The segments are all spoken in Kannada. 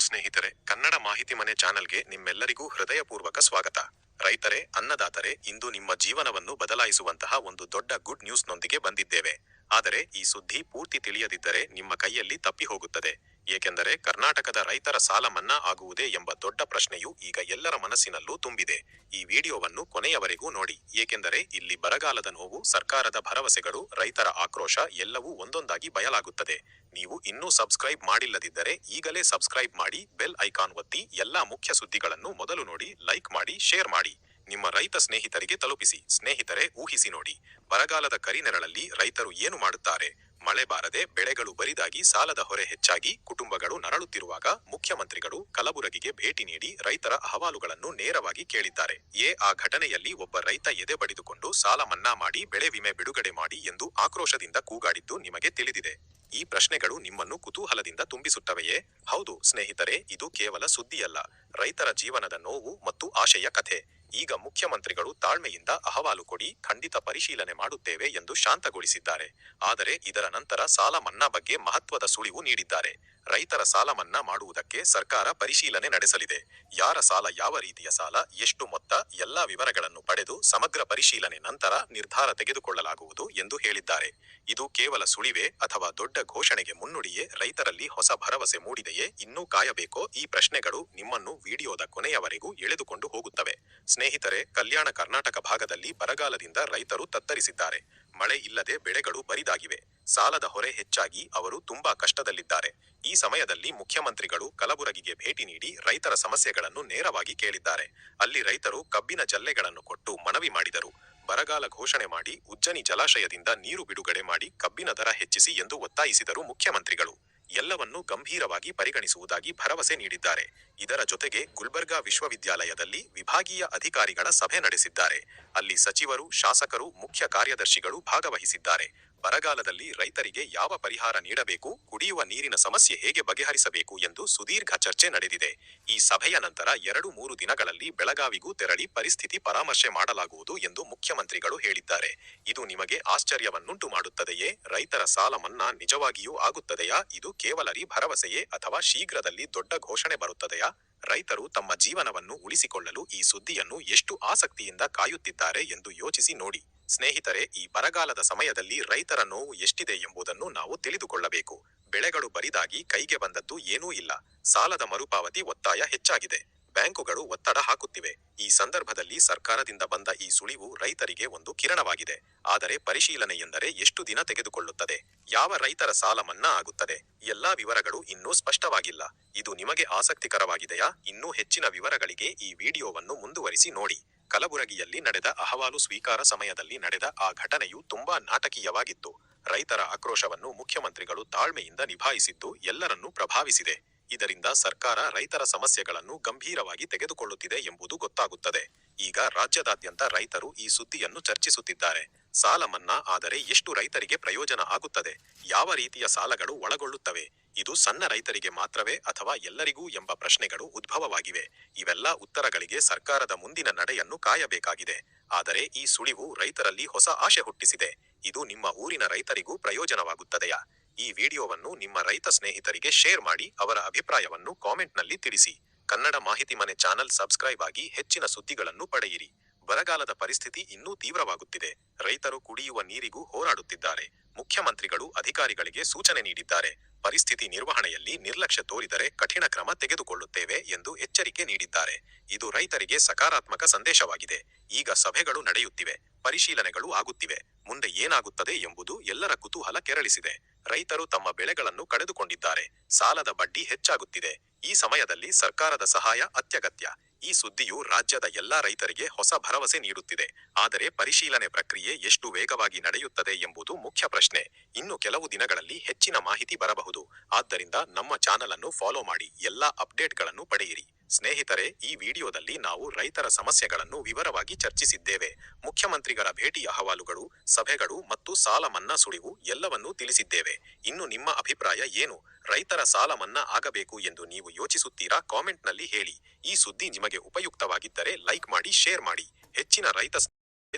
ಸ್ನೇಹಿತರೆ, ಕನ್ನಡ ಮಾಹಿತಿ ಮನೆ ಚಾನೆಲ್ಗೆ ನಿಮ್ಮೆಲ್ಲರಿಗೂ ಹೃದಯಪೂರ್ವಕ ಸ್ವಾಗತ. ರೈತರೇ, ಅನ್ನದಾತರೇ, ಇಂದು ನಿಮ್ಮ ಜೀವನವನ್ನು ಬದಲಾಯಿಸುವಂತಹ ಒಂದು ದೊಡ್ಡ ಗುಡ್ ನ್ಯೂಸ್ನೊಂದಿಗೆ ಬಂದಿದ್ದೇವೆ. ಆದರೆ ಈ ಸುದ್ದಿ ಪೂರ್ತಿ ತಿಳಿಯದಿದ್ದರೆ ನಿಮ್ಮ ಕೈಯಲ್ಲಿ ತಪ್ಪಿ ಹೋಗುತ್ತದೆ. ಏಕೆಂದರೆ ಕರ್ನಾಟಕದ ರೈತರ ಸಾಲ ಮನ್ನಾ ಆಗುವುದೇ ಎಂಬ ದೊಡ್ಡ ಪ್ರಶ್ನೆಯು ಈಗ ಎಲ್ಲರ ಮನಸ್ಸಿನಲ್ಲೂ ತುಂಬಿದೆ. ಈ ವಿಡಿಯೋವನ್ನು ಕೊನೆಯವರೆಗೂ ನೋಡಿ, ಏಕೆಂದರೆ ಇಲ್ಲಿ ಬರಗಾಲದ ನೋವು, ಸರ್ಕಾರದ ಭರವಸೆಗಳು, ರೈತರ ಆಕ್ರೋಶ ಎಲ್ಲವೂ ಒಂದೊಂದಾಗಿ ಬಯಲಾಗುತ್ತದೆ. ನೀವು ಇನ್ನೂ ಸಬ್ಸ್ಕ್ರೈಬ್ ಮಾಡಿಲ್ಲದಿದ್ದರೆ ಈಗಲೇ ಸಬ್ಸ್ಕ್ರೈಬ್ ಮಾಡಿ, ಬೆಲ್ ಐಕಾನ್ ಒತ್ತಿ, ಎಲ್ಲಾ ಮುಖ್ಯ ಸುದ್ದಿಗಳನ್ನು ಮೊದಲು ನೋಡಿ, ಲೈಕ್ ಮಾಡಿ, ಶೇರ್ ಮಾಡಿ, ನಿಮ್ಮ ರೈತ ಸ್ನೇಹಿತರಿಗೆ ತಲುಪಿಸಿ. ಸ್ನೇಹಿತರೆ, ಊಹಿಸಿ ನೋಡಿ, ಬರಗಾಲದ ಕರಿನೆರಳಲ್ಲಿ ರೈತರು ಏನು ಮಾಡುತ್ತಾರೆ? ಮಳೆ ಬಾರದೆ ಬೆಳೆಗಳು ಬರಿದಾಗಿ, ಸಾಲದ ಹೊರೆ ಹೆಚ್ಚಾಗಿ, ಕುಟುಂಬಗಳು ನರಳುತ್ತಿರುವಾಗ ಮುಖ್ಯಮಂತ್ರಿಗಳು ಕಲಬುರಗಿಗೆ ಭೇಟಿ ನೀಡಿ ರೈತರ ಅಹವಾಲುಗಳನ್ನು ನೇರವಾಗಿ ಕೇಳಿದ್ದಾರೆ. ಆ ಘಟನೆಯಲ್ಲಿ ಒಬ್ಬ ರೈತ ಎದೆ ಬಡಿದುಕೊಂಡು ಸಾಲ ಮನ್ನಾ ಮಾಡಿ, ಬೆಳೆ ವಿಮೆ ಬಿಡುಗಡೆ ಮಾಡಿ ಎಂದು ಆಕ್ರೋಶದಿಂದ ಕೂಗಾಡಿದ್ದು ನಿಮಗೆ ತಿಳಿದಿದೆ. ಈ ಪ್ರಶ್ನೆಗಳು ನಿಮ್ಮನ್ನು ಕುತೂಹಲದಿಂದ ತುಂಬಿಸುತ್ತವೆಯೇ? ಹೌದು ಸ್ನೇಹಿತರೆ, ಇದು ಕೇವಲ ಸುದ್ದಿಯಲ್ಲ, ರೈತರ ಜೀವನದ ನೋವು ಮತ್ತು ಆಶೆಯ ಕಥೆ. ಈಗ ಮುಖ್ಯಮಂತ್ರಿಗಳು ತಾಳ್ಮೆಯಿಂದ ಅಹವಾಲು ಕೊಡಿ, ಖಂಡಿತ ಪರಿಶೀಲನೆ ಮಾಡುತ್ತೇವೆ ಎಂದು ಶಾಂತಗೊಳಿಸಿದ್ದಾರೆ. ಆದರೆ ಇದರ ನಂತರ ಸಾಲ ಮನ್ನಾ ಬಗ್ಗೆ ಮಹತ್ವದ ಸುಳಿವು ನೀಡಿದ್ದಾರೆ. ರೈತರ ಸಾಲ ಮನ್ನಾ ಮಾಡುವುದಕ್ಕೆ ಸರ್ಕಾರ ಪರಿಶೀಲನೆ ನಡೆಸಲಿದೆ. ಯಾರ ಸಾಲ, ಯಾವ ರೀತಿಯ ಸಾಲ, ಎಷ್ಟು ಮೊತ್ತ, ಎಲ್ಲಾ ವಿವರಗಳನ್ನು ಪಡೆದು ಸಮಗ್ರ ಪರಿಶೀಲನೆ ನಂತರ ನಿರ್ಧಾರ ತೆಗೆದುಕೊಳ್ಳಲಾಗುವುದು ಎಂದು ಹೇಳಿದ್ದಾರೆ. ಇದು ಕೇವಲ ಸುಳಿವೇ ಅಥವಾ ದೊಡ್ಡ ಘೋಷಣೆಗೆ ಮುನ್ನುಡಿಯೇ? ರೈತರಲ್ಲಿ ಹೊಸ ಭರವಸೆ ಮೂಡಿದೆಯೇ? ಇನ್ನೂ ಕಾಯಬೇಕೋ? ಈ ಪ್ರಶ್ನೆಗಳು ನಿಮ್ಮನ್ನು ವಿಡಿಯೋದ ಕೊನೆಯವರೆಗೂ ಎಳೆದುಕೊಂಡು ಹೋಗುತ್ತವೆ. ಸ್ನೇಹಿತರೆ, ಕಲ್ಯಾಣ ಕರ್ನಾಟಕ ಭಾಗದಲ್ಲಿ ಬರಗಾಲದಿಂದ ರೈತರು ತತ್ತರಿಸಿದ್ದಾರೆ. ಮಳೆ ಇಲ್ಲದೆ ಬೆಳೆಗಳು ಬರಿದಾಗಿವೆ. ಸಾಲದ ಹೊರೆ ಹೆಚ್ಚಾಗಿ ಅವರು ತುಂಬಾ ಕಷ್ಟದಲ್ಲಿದ್ದಾರೆ. ಈ ಸಮಯದಲ್ಲಿ ಮುಖ್ಯಮಂತ್ರಿಗಳು ಕಲಬುರಗಿಗೆ ಭೇಟಿ ನೀಡಿ ರೈತರ ಸಮಸ್ಯೆಗಳನ್ನು ನೇರವಾಗಿ ಕೇಳಿದ್ದಾರೆ. ಅಲ್ಲಿ ರೈತರು ಕಬ್ಬಿನ ಜಲ್ಲೆಗಳನ್ನು ಕೊಟ್ಟು ಮನವಿ ಮಾಡಿದರು. ಬರಗಾಲ ಘೋಷಣೆ ಮಾಡಿ, ಉಜ್ಜನಿ ಜಲಾಶಯದಿಂದ ನೀರು ಬಿಡುಗಡೆ ಮಾಡಿ, ಕಬ್ಬಿನ ದರ ಹೆಚ್ಚಿಸಿ ಎಂದು ಒತ್ತಾಯಿಸಿದರು ಮುಖ್ಯಮಂತ್ರಿಗಳು. ಎಲ್ಲವನ್ನೂ ಗಂಭೀರವಾಗಿ ಪರಿಗಣಿಸುವುದಾಗಿ ಭರವಸೆ ನೀಡಿದ್ದಾರೆ. ಇದರ ಜೊತೆಗೆ ಗುಲ್ಬರ್ಗಾ ವಿಶ್ವವಿದ್ಯಾಲಯದಲ್ಲಿ ವಿಭಾಗೀಯ ಅಧಿಕಾರಿಗಳ ಸಭೆ ನಡೆಸಿದ್ದಾರೆ. ಅಲ್ಲಿ ಸಚಿವರು, ಶಾಸಕರು, ಮುಖ್ಯ ಕಾರ್ಯದರ್ಶಿಗಳು ಭಾಗವಹಿಸಿದ್ದಾರೆ. ಬರಗಾಲದಲ್ಲಿ ರೈತರಿಗೆ ಯಾವ ಪರಿಹಾರ ನೀಡಬೇಕು, ಕುಡಿಯುವ ನೀರಿನ ಸಮಸ್ಯೆ ಹೇಗೆ ಬಗೆಹರಿಸಬೇಕು ಎಂದು ಸುದೀರ್ಘ ಚರ್ಚೆ ನಡೆದಿದೆ. ಈ ಸಭೆಯ ನಂತರ 2-3 ದಿನಗಳಲ್ಲಿ ಬೆಳಗಾವಿಗೂ ತೆರಳಿ ಪರಿಸ್ಥಿತಿ ಪರಾಮರ್ಶೆ ಮಾಡಲಾಗುವುದು ಎಂದು ಮುಖ್ಯಮಂತ್ರಿಗಳು ಹೇಳಿದ್ದಾರೆ. ಇದು ನಿಮಗೆ ಆಶ್ಚರ್ಯವನ್ನುಂಟು ಮಾಡುತ್ತದೆಯೇ? ರೈತರ ಸಾಲ ಮನ್ನಾ ನಿಜವಾಗಿಯೂ ಆಗುತ್ತದೆಯಾ? ಇದು ಕೇವಲ ಭರವಸೆಯೇ ಅಥವಾ ಶೀಘ್ರದಲ್ಲಿ ದೊಡ್ಡ ಘೋಷಣೆ ಬರುತ್ತದೆಯಾ? ರೈತರು ತಮ್ಮ ಜೀವನವನ್ನು ಉಳಿಸಿಕೊಳ್ಳಲು ಈ ಸುದ್ದಿಯನ್ನು ಎಷ್ಟು ಆಸಕ್ತಿಯಿಂದ ಕಾಯುತ್ತಿದ್ದಾರೆ ಎಂದು ಯೋಚಿಸಿ ನೋಡಿ. ಸ್ನೇಹಿತರೆ, ಈ ಬರಗಾಲದ ಸಮಯದಲ್ಲಿ ರೈತರ ನೋವು ಎಷ್ಟಿದೆ ಎಂಬುದನ್ನು ನಾವು ತಿಳಿದುಕೊಳ್ಳಬೇಕು. ಬೆಳೆಗಳು ಬರಿದಾಗಿ ಕೈಗೆ ಬಂದದ್ದು ಏನೂ ಇಲ್ಲ. ಸಾಲದ ಮರುಪಾವತಿ ಒತ್ತಾಯ ಹೆಚ್ಚಾಗಿದೆ. ಬ್ಯಾಂಕುಗಳು ಒತ್ತಡ ಹಾಕುತ್ತಿವೆ. ಈ ಸಂದರ್ಭದಲ್ಲಿ ಸರ್ಕಾರದಿಂದ ಬಂದ ಈ ಸುಳಿವು ರೈತರಿಗೆ ಒಂದು ಕಿರಣವಾಗಿದೆ. ಆದರೆ ಪರಿಶೀಲನೆ ಎಂದರೆ ಎಷ್ಟು ದಿನ ತೆಗೆದುಕೊಳ್ಳುತ್ತದೆ? ಯಾವ ರೈತರ ಸಾಲ ಮನ್ನಾ ಆಗುತ್ತದೆ? ಎಲ್ಲಾ ವಿವರಗಳು ಇನ್ನೂ ಸ್ಪಷ್ಟವಾಗಿಲ್ಲ. ಇದು ನಿಮಗೆ ಆಸಕ್ತಿಕರವಾಗಿದೆಯಾ? ಇನ್ನೂ ಹೆಚ್ಚಿನ ವಿವರಗಳಿಗೆ ಈ ವಿಡಿಯೋವನ್ನು ಮುಂದುವರಿಸಿ ನೋಡಿ. ಕಲಬುರಗಿಯಲ್ಲಿ ನಡೆದ ಅಹವಾಲು ಸ್ವೀಕಾರ ಸಮಯದಲ್ಲಿ ನಡೆದ ಆ ಘಟನೆಯು ತುಂಬಾ ನಾಟಕೀಯವಾಗಿತ್ತು. ರೈತರ ಆಕ್ರೋಶವನ್ನು ಮುಖ್ಯಮಂತ್ರಿಗಳು ತಾಳ್ಮೆಯಿಂದ ನಿಭಾಯಿಸಿದ್ದು ಎಲ್ಲರನ್ನೂ ಪ್ರಭಾವಿಸಿದೆ. ಇದರಿಂದ ಸರ್ಕಾರ ರೈತರ ಸಮಸ್ಯೆಗಳನ್ನು ಗಂಭೀರವಾಗಿ ತೆಗೆದುಕೊಳ್ಳುತ್ತಿದೆ ಎಂಬುದು ಗೊತ್ತಾಗುತ್ತದೆ. ಈಗ ರಾಜ್ಯದಾದ್ಯಂತ ರೈತರು ಈ ಸುದ್ದಿಯನ್ನು ಚರ್ಚಿಸುತ್ತಿದ್ದಾರೆ. ಸಾಲ ಮನ್ನಾ ಆದರೆ ಎಷ್ಟು ರೈತರಿಗೆ ಪ್ರಯೋಜನ ಆಗುತ್ತದೆ? ಯಾವ ರೀತಿಯ ಸಾಲಗಳು ಒಳಗೊಳ್ಳುತ್ತವೆ? ಇದು ಸಣ್ಣ ರೈತರಿಗೆ ಮಾತ್ರವೇ ಅಥವಾ ಎಲ್ಲರಿಗೂ ಎಂಬ ಪ್ರಶ್ನೆಗಳು ಉದ್ಭವವಾಗಿವೆ. ಇವೆಲ್ಲ ಉತ್ತರಗಳಿಗೆ ಸರ್ಕಾರದ ಮುಂದಿನ ನಡೆಯನ್ನು ಕಾಯಬೇಕಾಗಿದೆ. ಆದರೆ ಈ ಸುಳಿವು ರೈತರಲ್ಲಿ ಹೊಸ ಆಶೆ ಹುಟ್ಟಿಸಿದೆ. ಇದು ನಿಮ್ಮ ಊರಿನ ರೈತರಿಗೂ ಪ್ರಯೋಜನವಾಗುತ್ತದೆಯಾ? ಈ ವಿಡಿಯೋವನ್ನು ನಿಮ್ಮ ರೈತ ಸ್ನೇಹಿತರಿಗೆ ಶೇರ್ ಮಾಡಿ, ಅವರ ಅಭಿಪ್ರಾಯವನ್ನು ಕಾಮೆಂಟ್ನಲ್ಲಿ ತಿಳಿಸಿ. ಕನ್ನಡ ಮಾಹಿತಿ ಮನೆ ಚಾನಲ್ ಸಬ್ಸ್ಕ್ರೈಬ್ ಆಗಿ ಹೆಚ್ಚಿನ ಸುದ್ದಿಗಳನ್ನು ಪಡೆಯಿರಿ. ಬರಗಾಲದ ಪರಿಸ್ಥಿತಿ ಇನ್ನೂ ತೀವ್ರವಾಗುತ್ತಿದೆ. ರೈತರು ಕುಡಿಯುವ ನೀರಿಗೂ ಹೋರಾಡುತ್ತಿದ್ದಾರೆ. ಮುಖ್ಯಮಂತ್ರಿಗಳು ಅಧಿಕಾರಿಗಳಿಗೆ ಸೂಚನೆ ನೀಡಿದ್ದಾರೆ. ಪರಿಸ್ಥಿತಿ ನಿರ್ವಹಣೆಯಲ್ಲಿ ನಿರ್ಲಕ್ಷ್ಯ ತೋರಿದರೆ ಕಠಿಣ ಕ್ರಮ ತೆಗೆದುಕೊಳ್ಳುತ್ತೇವೆ ಎಂದು ಎಚ್ಚರಿಕೆ ನೀಡಿದ್ದಾರೆ. ಇದು ರೈತರಿಗೆ ಸಕಾರಾತ್ಮಕ ಸಂದೇಶವಾಗಿದೆ. ಈಗ ಸಭೆಗಳು ನಡೆಯುತ್ತಿವೆ, ಪರಿಶೀಲನೆಗಳು ಆಗುತ್ತಿವೆ. ಮುಂದೆ ಏನಾಗುತ್ತದೆ ಎಂಬುದು ಎಲ್ಲರ ಕುತೂಹಲ ಕೆರಳಿಸಿದೆ. ರೈತರು ತಮ್ಮ ಬೆಳೆಗಳನ್ನು ಕಳೆದುಕೊಂಡಿದ್ದಾರೆ. ಸಾಲದ ಬಡ್ಡಿ ಹೆಚ್ಚಾಗುತ್ತಿದೆ. ಈ ಸಮಯದಲ್ಲಿ ಸರ್ಕಾರದ ಸಹಾಯ ಅತ್ಯಗತ್ಯ. ಈ ಸುದ್ದಿಯು ರಾಜ್ಯದ ಎಲ್ಲಾ ರೈತರಿಗೆ ಹೊಸ ಭರವಸೆ ನೀಡುತ್ತಿದೆ. ಆದರೆ ಪರಿಶೀಲನೆ ಪ್ರಕ್ರಿಯೆ ಎಷ್ಟು ವೇಗವಾಗಿ ನಡೆಯುತ್ತದೆ ಎಂಬುದು ಮುಖ್ಯ ಪ್ರಶ್ನೆ. ಇನ್ನು ಕೆಲವು ದಿನಗಳಲ್ಲಿ ಹೆಚ್ಚಿನ ಮಾಹಿತಿ ಬರಬಹುದು. ಆದ್ದರಿಂದ ನಮ್ಮ ಚಾನಲ್ ಅನ್ನು ಫಾಲೋ ಮಾಡಿ, ಎಲ್ಲಾ ಅಪ್ಡೇಟ್ಗಳನ್ನು ಪಡೆಯಿರಿ. ಸ್ನೇಹಿತರೆ, ಈ ವಿಡಿಯೋದಲ್ಲಿ ನಾವು ರೈತರ ಸಮಸ್ಯೆಗಳನ್ನು ವಿವರವಾಗಿ ಚರ್ಚಿಸಿದ್ದೇವೆ. ಮುಖ್ಯಮಂತ್ರಿಗಳ ಭೇಟಿ, ಅಹವಾಲುಗಳು, ಸಭೆಗಳು ಮತ್ತು ಸಾಲ ಮನ್ನಾ ಸುಳಿವು ಎಲ್ಲವನ್ನೂ ತಿಳಿಸಿದ್ದೇವೆ. ಇನ್ನು ನಿಮ್ಮ ಅಭಿಪ್ರಾಯ ಏನು? ರೈತರ ಸಾಲ ಮನ್ನಾ ಆಗಬೇಕು ಎಂದು ನೀವು ಯೋಚಿಸುತ್ತೀರಾ? ಕಾಮೆಂಟ್ನಲ್ಲಿ ಹೇಳಿ. ಈ ಸುದ್ದಿ ನಿಮಗೆ ಉಪಯುಕ್ತವಾಗಿದ್ದರೆ ಲೈಕ್ ಮಾಡಿ, ಶೇರ್ ಮಾಡಿ, ಹೆಚ್ಚಿನ ರೈತ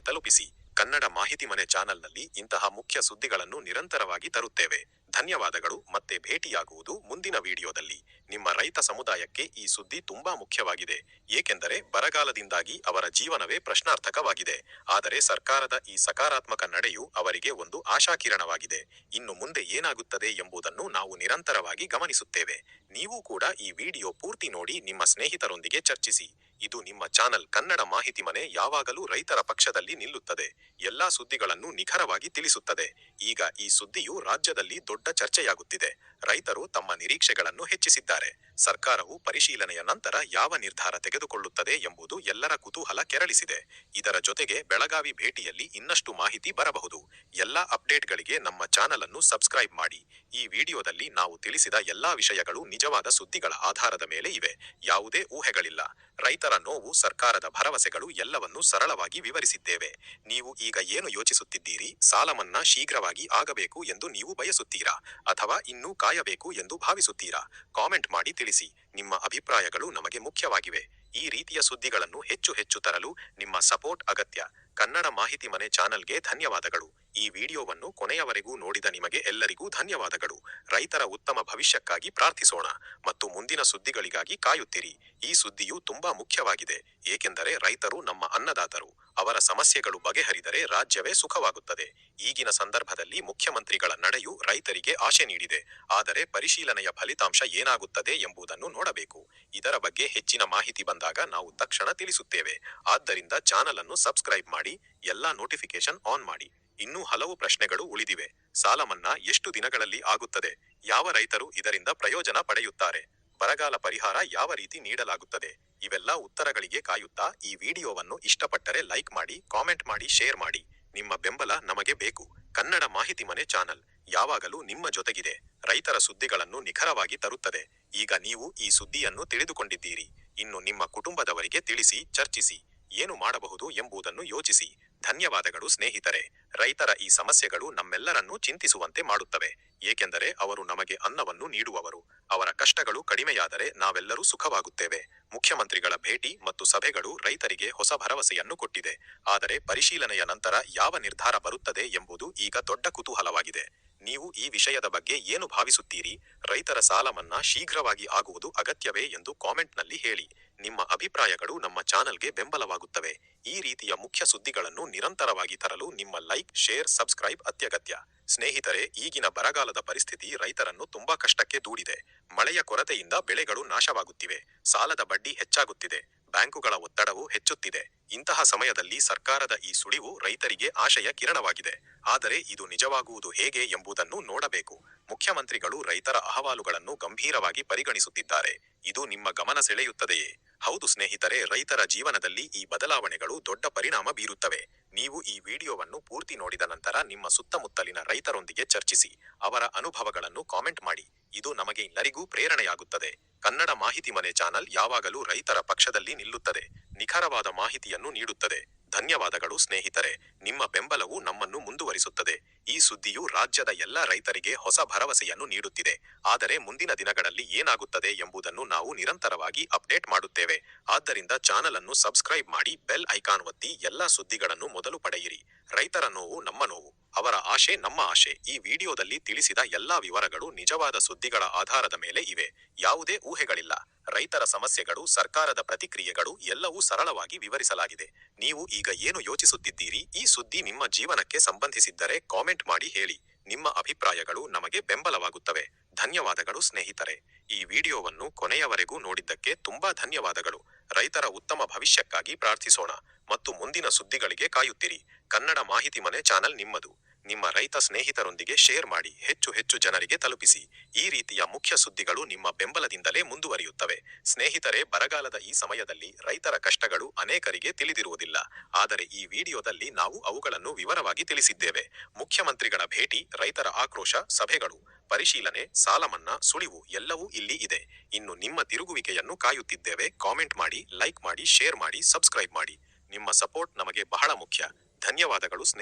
ತಲುಪಿಸಿ. ಕನ್ನಡ ಮಾಹಿತಿ ಮನೆ ಚಾನಲ್ನಲ್ಲಿ ಇಂತಹ ಮುಖ್ಯ ಸುದ್ದಿಗಳನ್ನು ನಿರಂತರವಾಗಿ ತರುತ್ತೇವೆ. ಧನ್ಯವಾದಗಳು. ಮತ್ತೆ ಭೇಟಿಯಾಗುವುದು ಮುಂದಿನ ವಿಡಿಯೋದಲ್ಲಿ. ನಿಮ್ಮ ರೈತ ಸಮುದಾಯಕ್ಕೆ ಈ ಸುದ್ದಿ ತುಂಬಾ ಮುಖ್ಯವಾಗಿದೆ, ಏಕೆಂದರೆ ಬರಗಾಲದಿಂದಾಗಿ ಅವರ ಜೀವನವೇ ಪ್ರಶ್ನಾರ್ಥಕವಾಗಿದೆ. ಆದರೆ ಸರ್ಕಾರದ ಈ ಸಕಾರಾತ್ಮಕ ನಡೆಯು ಅವರಿಗೆ ಒಂದು ಆಶಾಕಿರಣವಾಗಿದೆ. ಇನ್ನು ಮುಂದೆ ಏನಾಗುತ್ತದೆ ಎಂಬುದನ್ನು ನಾವು ನಿರಂತರವಾಗಿ ಗಮನಿಸುತ್ತೇವೆ. ನೀವು ಕೂಡ ಈ ವಿಡಿಯೋ ಪೂರ್ತಿ ನೋಡಿ ನಿಮ್ಮ ಸ್ನೇಹಿತರೊಂದಿಗೆ ಚರ್ಚಿಸಿ. ಇದು ನಿಮ್ಮ ಚಾನಲ್ ಕನ್ನಡ ಮಾಹಿತಿ ಮನೆ, ಯಾವಾಗಲೂ ರೈತರ ಪಕ್ಷದಲ್ಲಿ ನಿಲ್ಲುತ್ತದೆ. ಎಲ್ಲಾ ಸುದ್ದಿಗಳನ್ನು ನಿಖರವಾಗಿ ತಿಳಿಸುತ್ತದೆ. ಈಗ ಈ ಸುದ್ದಿಯು ರಾಜ್ಯದಲ್ಲಿ ದೊಡ್ಡ ಚರ್ಚೆಯಾಗುತ್ತಿದೆ. ರೈತರು ತಮ್ಮ ನಿರೀಕ್ಷೆಗಳನ್ನು ಹೆಚ್ಚಿಸಿದ್ದಾರೆ. ಸರ್ಕಾರವು ಪರಿಶೀಲನೆಯ ನಂತರ ಯಾವ ನಿರ್ಧಾರ ತೆಗೆದುಕೊಳ್ಳುತ್ತದೆ ಎಂಬುದು ಎಲ್ಲರ ಕುತೂಹಲ ಕೆರಳಿಸಿದೆ. ಇದರ ಜೊತೆಗೆ ಬೆಳಗಾವಿ ಭೇಟಿಯಲ್ಲಿ ಇನ್ನಷ್ಟು ಮಾಹಿತಿ ಬರಬಹುದು. ಎಲ್ಲಾ ಅಪ್ಡೇಟ್ಗಳಿಗೆ ನಮ್ಮ ಚಾನಲ್ ಅನ್ನು ಸಬ್ಸ್ಕ್ರೈಬ್ ಮಾಡಿ. ಈ ವಿಡಿಯೋದಲ್ಲಿ ನಾವು ತಿಳಿಸಿದ ಎಲ್ಲಾ ವಿಷಯಗಳು ನಿಜವಾದ ಸುದ್ದಿಗಳ ಆಧಾರದ ಮೇಲೆ ಇವೆ. ಯಾವುದೇ ಊಹೆಗಳಿಲ್ಲ. ರೈತರ ನೋವು, ಸರ್ಕಾರದ ಭರವಸೆಗಳು ಎಲ್ಲವನ್ನೂ ಸರಳವಾಗಿ ವಿವರಿಸಿದ್ದೇವೆ. ನೀವು ಈಗ ಏನು ಯೋಚಿಸುತ್ತಿದ್ದೀರಿ? ಸಾಲ ಮನ್ನಾ ಶೀಘ್ರವಾಗಿ ಆಗಬೇಕು ಎಂದು ನೀವು ಬಯಸುತ್ತೀರಾ, ಅಥವಾ ಇನ್ನೂ ಕಾಯಬೇಕು ಎಂದು ಭಾವಿಸುತ್ತೀರಾ? ಕಾಮೆಂಟ್ ಮಾಡಿ ತಿಳಿಸಿ. ನಿಮ್ಮ ಅಭಿಪ್ರಾಯಗಳು ನಮಗೆ ಮುಖ್ಯವಾಗಿವೆ. ಈ ರೀತಿಯ ಸುದ್ದಿಗಳನ್ನು ಹೆಚ್ಚು ಹೆಚ್ಚು ತರಲು ನಿಮ್ಮ ಸಪೋರ್ಟ್ ಅಗತ್ಯ. ಕನ್ನಡ ಮಾಹಿತಿ ಮನೆ ಚಾನಲ್ಗೆ ಧನ್ಯವಾದಗಳು. ಈ ವಿಡಿಯೋವನ್ನು ಕೊನೆಯವರೆಗೂ ನೋಡಿದ ನಿಮಗೆ ಎಲ್ಲರಿಗೂ ಧನ್ಯವಾದಗಳು. ರೈತರ ಉತ್ತಮ ಭವಿಷ್ಯಕ್ಕಾಗಿ ಪ್ರಾರ್ಥಿಸೋಣ ಮತ್ತು ಮುಂದಿನ ಸುದ್ದಿಗಳಿಗಾಗಿ ಕಾಯುತ್ತಿರಿ. ಈ ಸುದ್ದಿಯು ತುಂಬಾ ಮುಖ್ಯವಾಗಿದೆ, ಏಕೆಂದರೆ ರೈತರು ನಮ್ಮ ಅನ್ನದಾತರು. ಅವರ ಸಮಸ್ಯೆಗಳು ಬಗೆಹರಿದರೆ ರಾಜ್ಯವೇ ಸುಖವಾಗುತ್ತದೆ. ಈಗಿನ ಸಂದರ್ಭದಲ್ಲಿ ಮುಖ್ಯಮಂತ್ರಿಗಳ ನಡೆಯು ರೈತರಿಗೆ ಆಶೆ ನೀಡಿದೆ. ಆದರೆ ಪರಿಶೀಲನೆಯ ಫಲಿತಾಂಶ ಏನಾಗುತ್ತದೆ ಎಂಬುದನ್ನು ನೋಡಬೇಕು. ಇದರ ಬಗ್ಗೆ ಹೆಚ್ಚಿನ ಮಾಹಿತಿ ಬಂದಾಗ ನಾವು ತಕ್ಷಣ ತಿಳಿಸುತ್ತೇವೆ. ಆದ್ದರಿಂದ ಚಾನಲ್ ಅನ್ನು ಸಬ್ಸ್ಕ್ರೈಬ್ ಮಾಡಿ, ಎಲ್ಲಾ ನೋಟಿಫಿಕೇಶನ್ ಆನ್ ಮಾಡಿ. ಇನ್ನೂ ಹಲವು ಪ್ರಶ್ನೆಗಳು ಉಳಿದಿವೆ. ಸಾಲ ಮನ್ನಾ ಎಷ್ಟು ದಿನಗಳಲ್ಲಿ ಆಗುತ್ತದೆ? ಯಾವ ರೈತರು ಇದರಿಂದ ಪ್ರಯೋಜನ ಪಡೆಯುತ್ತಾರೆ? ಬರಗಾಲ ಪರಿಹಾರ ಯಾವ ರೀತಿ ನೀಡಲಾಗುತ್ತದೆ? ಇವೆಲ್ಲ ಉತ್ತರಗಳಿಗೆ ಕಾಯುತ್ತಾ ಈ ವಿಡಿಯೋವನ್ನು ಇಷ್ಟಪಟ್ಟರೆ ಲೈಕ್ ಮಾಡಿ, ಕಾಮೆಂಟ್ ಮಾಡಿ, ಶೇರ್ ಮಾಡಿ. ನಿಮ್ಮ ಬೆಂಬಲ ನಮಗೆ ಬೇಕು. ಕನ್ನಡ ಮಾಹಿತಿ ಮನೆ ಚಾನಲ್ ಯಾವಾಗಲೂ ನಿಮ್ಮ ಜೊತೆಗಿದೆ. ರೈತರ ಸುದ್ದಿಗಳನ್ನು ನಿಖರವಾಗಿ ತರುತ್ತದೆ. ಈಗ ನೀವು ಈ ಸುದ್ದಿಯನ್ನು ತಿಳಿದುಕೊಂಡಿದ್ದೀರಿ. ಇನ್ನು ನಿಮ್ಮ ಕುಟುಂಬದವರಿಗೆ ತಿಳಿಸಿ, ಚರ್ಚಿಸಿ. ಏನು ಮಾಡಬಹುದು ಎಂಬುದನ್ನು ಯೋಚಿಸಿ. ಧನ್ಯವಾದಗಳು ಸ್ನೇಹಿತರೆ. ರೈತರ ಈ ಸಮಸ್ಯೆಗಳು ನಮ್ಮೆಲ್ಲರನ್ನೂ ಚಿಂತಿಸುವಂತೆ ಮಾಡುತ್ತವೆ, ಏಕೆಂದರೆ ಅವರು ನಮಗೆ ಅನ್ನವನ್ನು ನೀಡುವವರು. ಅವರ ಕಷ್ಟಗಳು ಕಡಿಮೆಯಾದರೆ ನಾವೆಲ್ಲರೂ ಸುಖವಾಗುತ್ತೇವೆ. ಮುಖ್ಯಮಂತ್ರಿಗಳ ಭೇಟಿ ಮತ್ತು ಸಭೆಗಳು ರೈತರಿಗೆ ಹೊಸ ಭರವಸೆಯನ್ನು ಕೊಟ್ಟಿದೆ. ಆದರೆ ಪರಿಶೀಲನೆಯ ನಂತರ ಯಾವ ನಿರ್ಧಾರ ಬರುತ್ತದೆ ಎಂಬುದು ಈಗ ದೊಡ್ಡ ಕುತೂಹಲವಾಗಿದೆ. ನೀವು ಈ ವಿಷಯದ ಬಗ್ಗೆ ಏನು ಭಾವಿಸುತ್ತೀರಿ? ರೈತರ ಸಾಲ ಮನ್ನಾ ಶೀಘ್ರವಾಗಿ ಆಗುವುದು ಅಗತ್ಯವೇ ಎಂದು ಕಾಮೆಂಟ್ನಲ್ಲಿ ಹೇಳಿ. ನಿಮ್ಮ ಅಭಿಪ್ರಾಯಗಳು ನಮ್ಮ ಚಾನಲ್ಗೆ ಬೆಂಬಲವಾಗುತ್ತವೆ. ಈ ರೀತಿಯ ಮುಖ್ಯ ಸುದ್ದಿಗಳನ್ನು ನಿರಂತರವಾಗಿ ತರಲು ನಿಮ್ಮ ಲೈಕ್, ಶೇರ್, ಸಬ್ಸ್ಕ್ರೈಬ್ ಅತ್ಯಗತ್ಯ. ಸ್ನೇಹಿತರೆ, ಈಗಿನ ಬರಗಾಲದ ಪರಿಸ್ಥಿತಿ ರೈತರನ್ನು ತುಂಬಾ ಕಷ್ಟಕ್ಕೆ ದೂಡಿದೆ. ಮಳೆಯ ಕೊರತೆಯಿಂದ ಬೆಳೆಗಳು ನಾಶವಾಗುತ್ತಿವೆ. ಸಾಲದ ಬಡ್ಡಿ ಹೆಚ್ಚಾಗುತ್ತಿದೆ. ಬ್ಯಾಂಕುಗಳ ಒತ್ತಡವು ಹೆಚ್ಚುತ್ತಿದೆ. ಇಂತಹ ಸಮಯದಲ್ಲಿ ಸರ್ಕಾರದ ಈ ಸುಳಿವು ರೈತರಿಗೆ ಆಶಯ ಕಿರಣವಾಗಿದೆ. ಆದರೆ ಇದು ನಿಜವಾಗುವುದು ಹೇಗೆ ಎಂಬುದನ್ನು ನೋಡಬೇಕು. ಮುಖ್ಯಮಂತ್ರಿಗಳು ರೈತರ ಅಹವಾಲುಗಳನ್ನು ಗಂಭೀರವಾಗಿ ಪರಿಗಣಿಸುತ್ತಿದ್ದಾರೆ. ಇದು ನಿಮ್ಮ ಗಮನ ಸೆಳೆಯುತ್ತದೆಯೇ? ಹೌದು ಸ್ನೇಹಿತರೆ, ರೈತರ ಜೀವನದಲ್ಲಿ ಈ ಬದಲಾವಣೆಗಳು ದೊಡ್ಡ ಪರಿಣಾಮ ಬೀರುತ್ತವೆ. ನೀವು ಈ ವಿಡಿಯೋವನ್ನು ಪೂರ್ತಿ ನೋಡಿದ ನಂತರ ನಿಮ್ಮ ಸುತ್ತಮುತ್ತಲಿನ ರೈತರೊಂದಿಗೆ ಚರ್ಚಿಸಿ. ಅವರ ಅನುಭವಗಳನ್ನು ಕಾಮೆಂಟ್ ಮಾಡಿ. ಇದು ನಮಗೆ ಎಲ್ಲರಿಗೂ ಪ್ರೇರಣೆಯಾಗುತ್ತದೆ. ಕನ್ನಡ ಮಾಹಿತಿ ಮನೆ ಚಾನಲ್ ಯಾವಾಗಲೂ ರೈತರ ಪಕ್ಷದಲ್ಲಿ ನಿಲ್ಲುತ್ತದೆ, ನಿಖರವಾದ ಮಾಹಿತಿಯನ್ನು ನೀಡುತ್ತದೆ. ಧನ್ಯವಾದಗಳು ಸ್ನೇಹಿತರೆ. ನಿಮ್ಮ ಬೆಂಬಲವು ನಮ್ಮನ್ನು ಮುಂದುವರಿಸುತ್ತದೆ. ಈ ಸುದ್ದಿಯು ರಾಜ್ಯದ ಎಲ್ಲ ರೈತರಿಗೆ ಹೊಸ ಭರವಸೆಯನ್ನು ನೀಡುತ್ತಿದೆ. ಆದರೆ ಮುಂದಿನ ದಿನಗಳಲ್ಲಿ ಏನಾಗುತ್ತದೆ ಎಂಬುದನ್ನು ನಾವು ನಿರಂತರವಾಗಿ ಅಪ್ಡೇಟ್ ಮಾಡುತ್ತೇವೆ. ಆದ್ದರಿಂದ ಚಾನಲ್ ಅನ್ನು ಸಬ್ಸ್ಕ್ರೈಬ್ ಮಾಡಿ, ಬೆಲ್ ಐಕಾನ್ ಒತ್ತಿ ಎಲ್ಲಾ ಸುದ್ದಿಗಳನ್ನು ಮೊದಲು ಪಡೆಯಿರಿ. ರೈತರ ನೋವು ನಮ್ಮ ನೋವು, ಅವರ ಆಶೆ ನಮ್ಮ ಆಶೆ. ಈ ವಿಡಿಯೋದಲ್ಲಿ ತಿಳಿಸಿದ ಎಲ್ಲಾ ವಿವರಗಳು ನಿಜವಾದ ಸುದ್ದಿಗಳ ಆಧಾರದ ಮೇಲೆ ಇವೆ. ಯಾವುದೇ ಊಹೆಗಳಿಲ್ಲ. ರೈತರ ಸಮಸ್ಯೆಗಳು, ಸರ್ಕಾರದ ಪ್ರತಿಕ್ರಿಯೆಗಳು ಎಲ್ಲವೂ ಸರಳವಾಗಿ ವಿವರಿಸಲಾಗಿದೆ. ನೀವು ಈಗ ಏನು ಯೋಚಿಸುತ್ತಿದ್ದೀರಿ? ಈ ಸುದ್ದಿ ನಿಮ್ಮ ಜೀವನಕ್ಕೆ ಸಂಬಂಧಿಸಿದ್ದರೆ ಕಾಮೆಂಟ್ ಮಾಡಿ ಹೇಳಿ. ನಿಮ್ಮ ಅಭಿಪ್ರಾಯಗಳು ನಮಗೆ ಬೆಂಬಲವಾಗುತ್ತವೆ. ಧನ್ಯವಾದಗಳು ಸ್ನೇಹಿತರೆ. ಈ ವಿಡಿಯೋವನ್ನು ಕೊನೆಯವರೆಗೂ ನೋಡಿದ್ದಕ್ಕೆ ತುಂಬಾ ಧನ್ಯವಾದಗಳು. ರೈತರ ಉತ್ತಮ ಭವಿಷ್ಯಕ್ಕಾಗಿ ಪ್ರಾರ್ಥಿಸೋಣ ಮತ್ತು ಮುಂದಿನ ಸುದ್ದಿಗಳಿಗೆ ಕಾಯುತ್ತಿರಿ. ಕನ್ನಡ ಮಾಹಿತಿ ಮನೆ ಚಾನಲ್ ನಿಮ್ಮದು. ನಿಮ್ಮ ರೈತ ಸ್ನೇಹಿತರೊಂದಿಗೆ ಶೇರ್ ಮಾಡಿ, ಹೆಚ್ಚು ಹೆಚ್ಚು ಜನರಿಗೆ ತಲುಪಿಸಿ. ಈ ರೀತಿಯ ಮುಖ್ಯ ಸುದ್ದಿಗಳು ನಿಮ್ಮ ಬೆಂಬಲದಿಂದಲೇ ಮುಂದುವರಿಯುತ್ತವೆ. ಸ್ನೇಹಿತರೆ, ಬರಗಾಲದ ಈ ಸಮಯದಲ್ಲಿ ರೈತರ ಕಷ್ಟಗಳು ಅನೇಕರಿಗೆ ತಿಳಿದಿರುವುದಿಲ್ಲ. ಆದರೆ ಈ ವಿಡಿಯೋದಲ್ಲಿ ನಾವು ಅವುಗಳನ್ನು ವಿವರವಾಗಿ ತಿಳಿಸಿದ್ದೇವೆ. ಮುಖ್ಯಮಂತ್ರಿಗಳ ಭೇಟಿ, ರೈತರ ಆಕ್ರೋಶ, ಸಭೆಗಳು, ಪರಿಶೀಲನೆ, ಸಾಲ ಮನ್ನಾ, ಸುಳಿವು ಎಲ್ಲವೂ ಇಲ್ಲಿ ಇದೆ. ಇನ್ನು ನಿಮ್ಮ ತಿರುಗುವಿಕೆಯನ್ನು ಕಾಯುತ್ತಿದ್ದೇವೆ. ಕಾಮೆಂಟ್ ಮಾಡಿ, ಲೈಕ್ ಮಾಡಿ, ಶೇರ್ ಮಾಡಿ, ಸಬ್ಸ್ಕ್ರೈಬ್ ಮಾಡಿ. ನಿಮ್ಮ ಸಪೋರ್ಟ್ ನಮಗೆ ಬಹಳ ಮುಖ್ಯ. ಧನ್ಯವಾದಗಳು ಸ್ನೇಹಿತರೆ.